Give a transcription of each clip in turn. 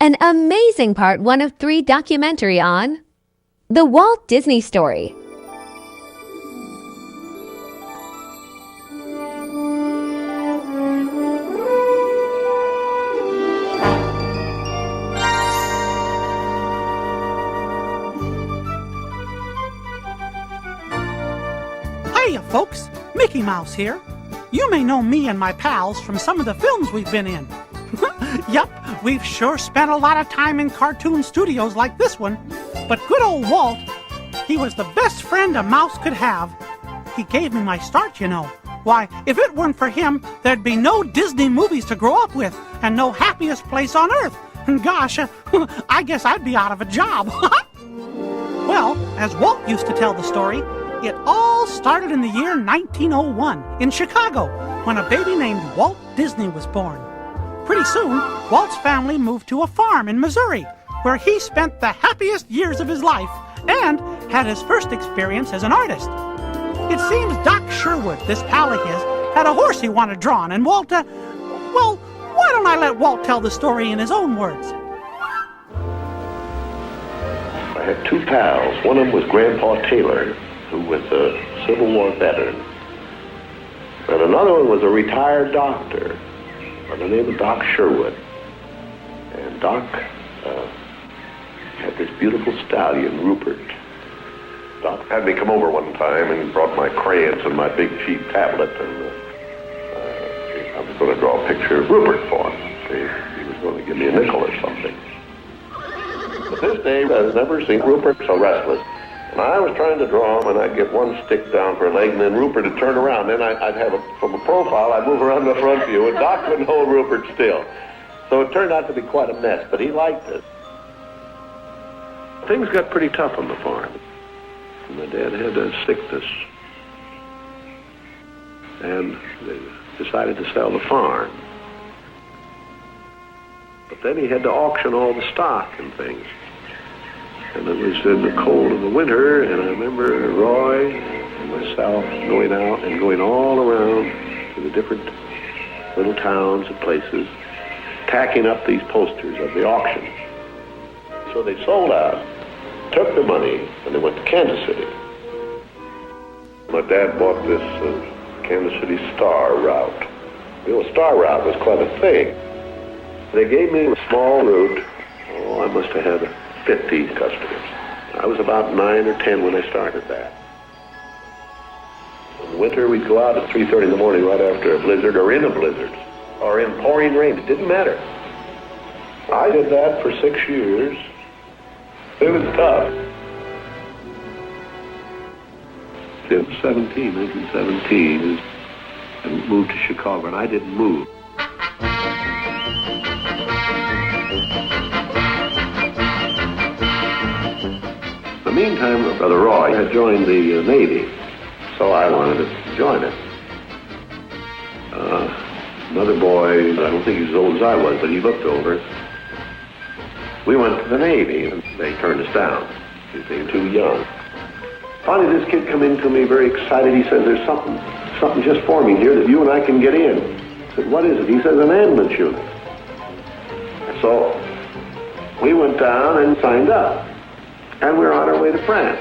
an amazing part 1 of 3 documentary on the Walt Disney Story. Hiya, folks. Mickey Mouse here. You may know me and my pals from some of the films we've been in. Yup, we've sure spent a lot of time in cartoon studios like this one. But good old Walt, he was the best friend a mouse could have. He gave me my start, you know. Why, if it weren't for him, there'd be no Disney movies to grow up with and no happiest place on earth. And gosh, I guess I'd be out of a job. Well, as Walt used to tell the story, it all started in the year 1901 in Chicago when a baby named Walt Disney was born. Pretty soon, Walt's family moved to a farm in Missouri where he spent the happiest years of his life and had his first experience as an artist. It seems Doc Sherwood, this pal of his, had a horse he wanted drawn, and Walt, well, why don't I let Walt tell the story in his own words? I had 2 pals. One of them was Grandpa Taylor, who was a Civil War veteran. And another one was a retired doctor by the name of Doc Sherwood. And Doc had this beautiful stallion, Rupert. Doc had me come over one time and brought my crayons and my big cheap tablet, and I was going to draw a picture of Rupert for him. He was going to give me a nickel or something. But this day, I've never seen Rupert so restless. And I was trying to draw him, and I'd get one stick down for a leg, and then Rupert would turn around. Then I'd have, from a profile, I'd move around the front view, and Doc wouldn't hold Rupert still. So it turned out to be quite a mess, but he liked it. Things got pretty tough on the farm. My dad had a sickness, and they decided to sell the farm. But then he had to auction all the stock and things. And it was in the cold of the winter, and I remember Roy and myself going out and going all around to the different little towns and places, tacking up these posters of the auction. So they sold out, took the money, and they went to Kansas City. My dad bought this Kansas City Star route. You know, a Star route was quite a thing. They gave me a small route. Oh, I must have had 50 customers. I was about 9 or 10 when I started that. In the winter, we'd go out at 3:30 in the morning right after a blizzard, or in a blizzard, or in pouring rain. It didn't matter. I did that for 6 years. It was tough. In 1917, I moved to Chicago, and I didn't move. In the meantime, Brother Roy had joined the Navy, so I wanted to join it. Another boy, I don't think he was as old as I was, but he looked over. We went to the Navy, and they turned us down. They were too young. Finally, this kid come in to me very excited. He said, there's something just forming here that you and I can get in. I said, what is it? He says, an ambulance unit. So we went down and signed up. And we were on our way to France.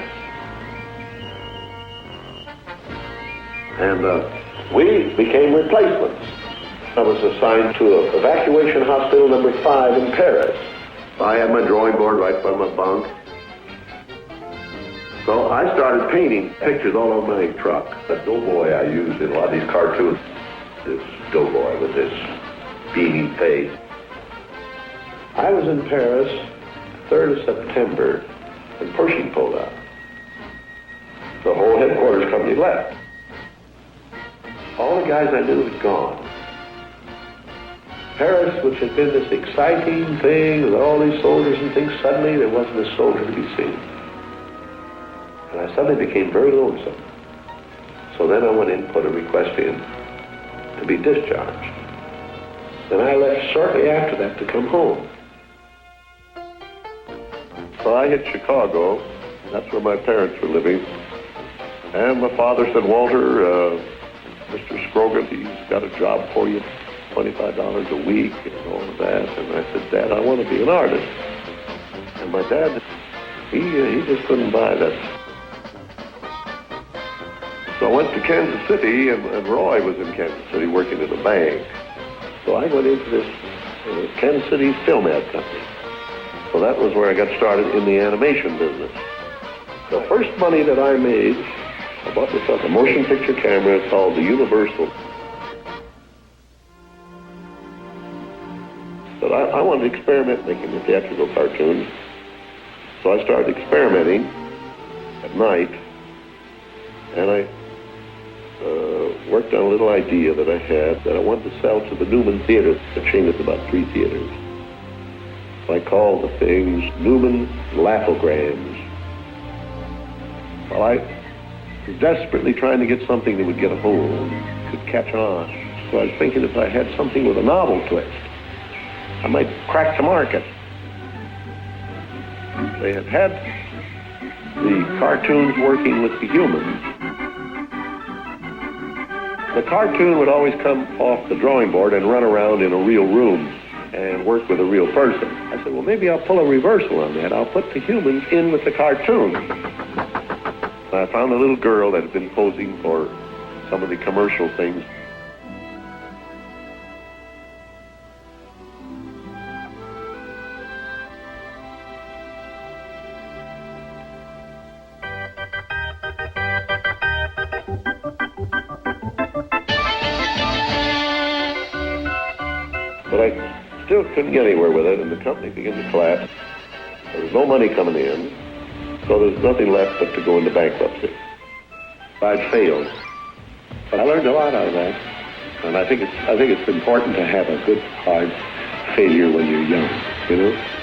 And we became replacements. I was assigned to evacuation hospital number 5 in Paris. I had my drawing board right by my bunk. So I started painting pictures all over my truck. The doughboy I used in a lot of these cartoons, this doughboy with this beaming face. I was in Paris 3rd of September, and Pershing pulled out. The whole headquarters company left. All the guys I knew had gone. Paris, which had been this exciting thing with all these soldiers and things, suddenly there wasn't a soldier to be seen. And I suddenly became very lonesome. So then I went in and put a request in to be discharged. Then I left shortly after that to come home. So I hit Chicago. That's where my parents were living. And my father said, Walter, Mr. Scrogan, he's got a job for you. $25 a week and all of that. And I said, Dad, I want to be an artist. And my dad, he just couldn't buy that. So I went to Kansas City, and Roy was in Kansas City working at a bank. So I went into this Kansas City film ad company. So that was where I got started in the animation business. The first money that I made, I bought myself a motion picture camera called the Universal. But I wanted to experiment making the theatrical cartoons. So I started experimenting at night, and I worked on a little idea that I had that I wanted to sell to the Newman Theater, a chain of about 3 theaters. So I called the things Newman Laugh-O-Grams. Well, I was desperately trying to get something that would get a hold, could catch on. So I was thinking if I had something with a novel twist, I might crack the market. They had the cartoons working with the humans. The cartoon would always come off the drawing board and run around in a real room and work with a real person. I said, well, maybe I'll pull a reversal on that. I'll put the humans in with the cartoon. I found a little girl that had been posing for some of the commercial things. But I still couldn't get anywhere with it, and the company began to collapse. There was no money coming in, so there was nothing left but to go into bankruptcy. I'd failed. But I learned a lot out of that. And I think it's important to have a good, hard failure when you're young, you know?